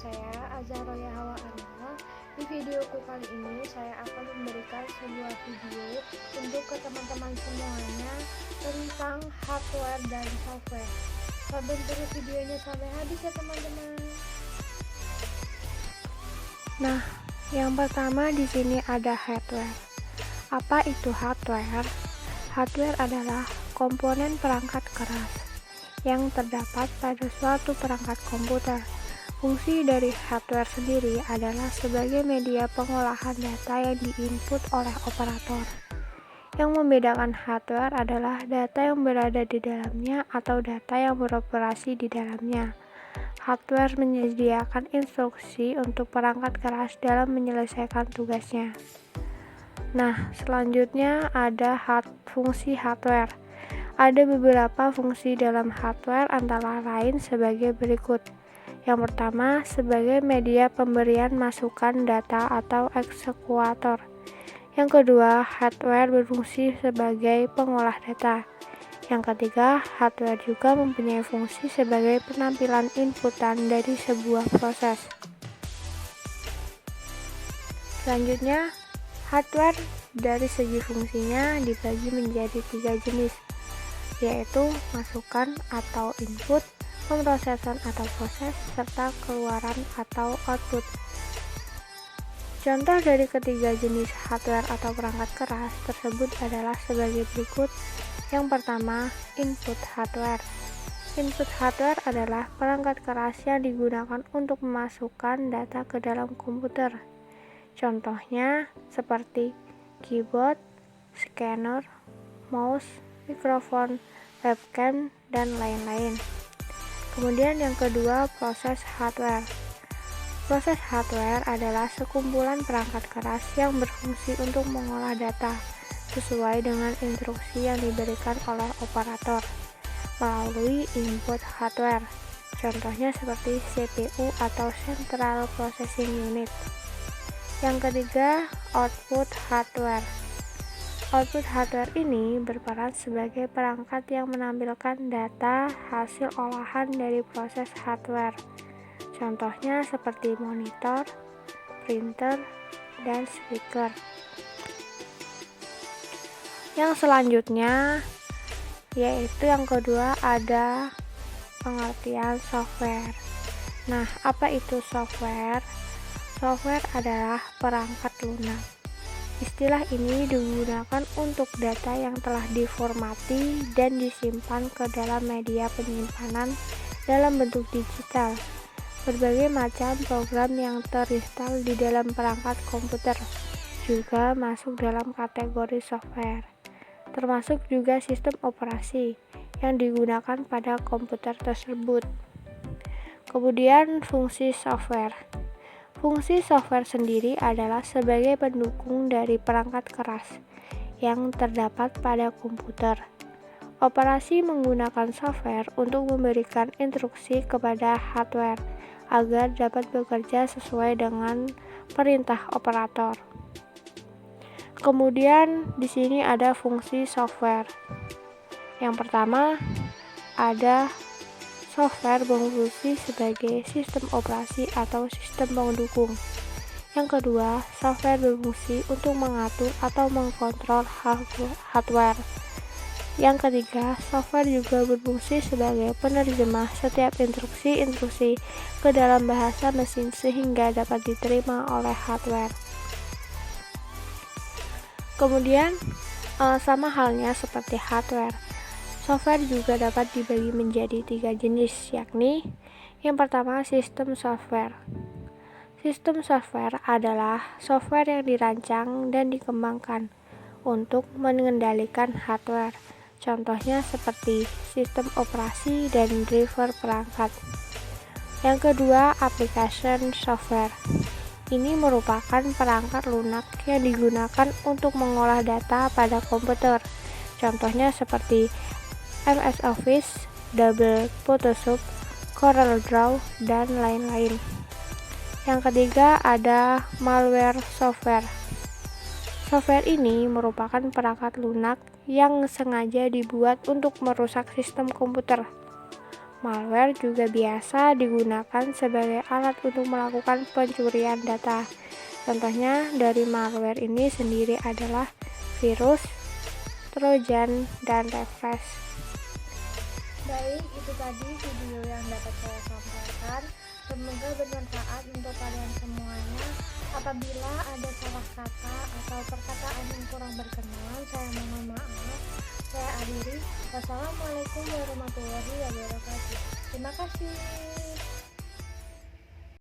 saya Azharoya Hawa Anna. Di videoku kali ini saya akan memberikan sebuah video untuk ke teman-teman semuanya tentang hardware dan software. Tonton terus videonya sampai habis ya teman-teman. Nah, yang pertama di sini ada hardware. Apa itu hardware? Hardware adalah komponen perangkat keras yang terdapat pada suatu perangkat komputer. Fungsi dari hardware sendiri adalah sebagai media pengolahan data yang diinput oleh operator. Yang membedakan hardware adalah data yang berada di dalamnya atau data yang beroperasi di dalamnya. Hardware menyediakan instruksi untuk perangkat keras dalam menyelesaikan tugasnya. Nah, selanjutnya ada fungsi hardware. Ada beberapa fungsi dalam hardware antara lain sebagai berikut. Yang pertama, sebagai media pemberian masukan data atau eksekuator. Yang kedua, hardware berfungsi sebagai pengolah data. Yang ketiga, hardware juga mempunyai fungsi sebagai penampilan inputan dari sebuah proses. Selanjutnya, hardware dari segi fungsinya dibagi menjadi 3 jenis, yaitu masukan atau input, pemrosesan atau proses, serta keluaran atau output. Contoh dari ketiga jenis hardware atau perangkat keras tersebut adalah sebagai berikut. Yang pertama, input hardware. Input hardware adalah perangkat keras yang digunakan untuk memasukkan data ke dalam komputer. Contohnya seperti keyboard, scanner, mouse, mikrofon, webcam, dan lain-lain. Kemudian yang kedua, proses hardware. Proses hardware adalah sekumpulan perangkat keras yang berfungsi untuk mengolah data sesuai dengan instruksi yang diberikan oleh operator melalui input hardware. Contohnya seperti CPU atau Central Processing Unit. Yang ketiga, output hardware. Output hardware ini berperan sebagai perangkat yang menampilkan data hasil olahan dari proses hardware. Contohnya seperti monitor, printer, dan speaker. Yang selanjutnya yaitu yang kedua ada pengertian software. Nah, apa itu software? Software adalah perangkat lunak. Istilah ini digunakan untuk data yang telah diformati dan disimpan ke dalam media penyimpanan dalam bentuk digital. Berbagai macam program yang terinstal di dalam perangkat komputer juga masuk dalam kategori software, termasuk juga sistem operasi yang digunakan pada komputer tersebut. Kemudian fungsi software. Fungsi software sendiri adalah sebagai pendukung dari perangkat keras yang terdapat pada komputer. Operasi menggunakan software untuk memberikan instruksi kepada hardware agar dapat bekerja sesuai dengan perintah operator. Kemudian di sini ada fungsi software. Yang pertama, ada software berfungsi sebagai sistem operasi atau sistem pendukung. Yang kedua, software berfungsi untuk mengatur atau mengkontrol hardware. Yang ketiga, software juga berfungsi sebagai penerjemah setiap instruksi-instruksi ke dalam bahasa mesin sehingga dapat diterima oleh hardware. Kemudian, sama halnya seperti hardware, software juga dapat dibagi menjadi 3 jenis, yakni yang pertama sistem software. Sistem software adalah software yang dirancang dan dikembangkan untuk mengendalikan hardware. Contohnya seperti sistem operasi dan driver perangkat. Yang kedua, application software. Ini merupakan perangkat lunak yang digunakan untuk mengolah data pada komputer. Contohnya seperti MS Office, Double Photoshop, Corel Draw, dan lain-lain. Yang ketiga ada malware software. Software ini merupakan perangkat lunak yang sengaja dibuat untuk merusak sistem komputer. Malware juga biasa digunakan sebagai alat untuk melakukan pencurian data. Contohnya dari malware ini sendiri adalah virus, trojan, dan refresh. Baik, itu tadi video yang dapat saya sampaikan. Semoga bermanfaat untuk kalian semuanya. Apabila ada salah kata atau perkataan yang kurang berkenan, saya mohon maaf. Saya akhiri. Wassalamualaikum warahmatullahi wabarakatuh. Terima kasih.